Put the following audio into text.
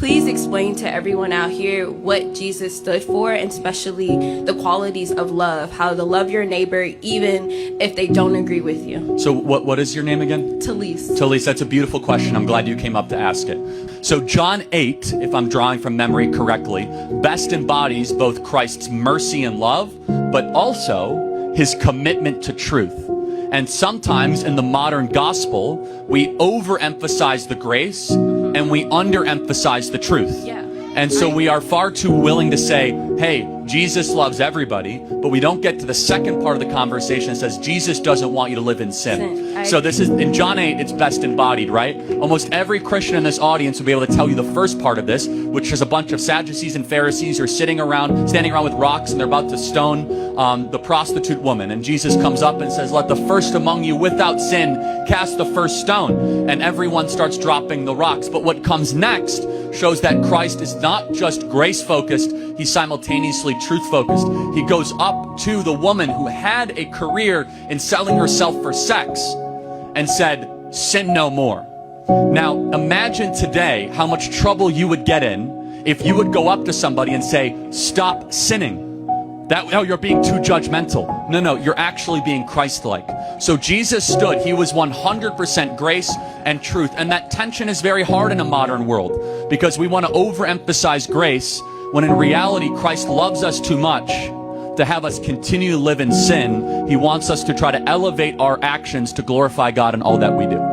please explain to everyone out here what Jesus stood for, and especially the qualities of love, how to love your neighbor even if they don't agree with you. So what is your name again? Talise. Talise, that's a beautiful question. I'm glad you came up to ask it. So John 8, if I'm drawing from memory correctly, best embodies both Christ's mercy and love, but also his commitment to truth. And sometimes in the modern gospel, we overemphasize the grace and we underemphasize the truth. Yeah. And so we are far too willing to say, hey, Jesus loves everybody, but we don't get to the second part of the conversation that says Jesus doesn't want you to live in sin. So this is, in John 8, it's best embodied, right? Almost every Christian in this audience will be able to tell you the first part of this, which is a bunch of Sadducees and Pharisees who are standing around with rocks, and they're about to stone the prostitute woman. And Jesus comes up and says, let the first among you without sin cast the first stone. And everyone starts dropping the rocks. But what comes next shows that Christ is not just grace-focused, he's simultaneously truth-focused. He goes up to the woman who had a career in selling herself for sex and said, sin no more. Now, imagine today how much trouble you would get in if you would go up to somebody and say, stop sinning. No, you're being too judgmental. No, you're actually being Christ-like. So Jesus stood. He was 100% grace and truth. And that tension is very hard in a modern world because we want to overemphasize grace when in reality Christ loves us too much to have us continue to live in sin. He wants us to try to elevate our actions to glorify God in all that we do.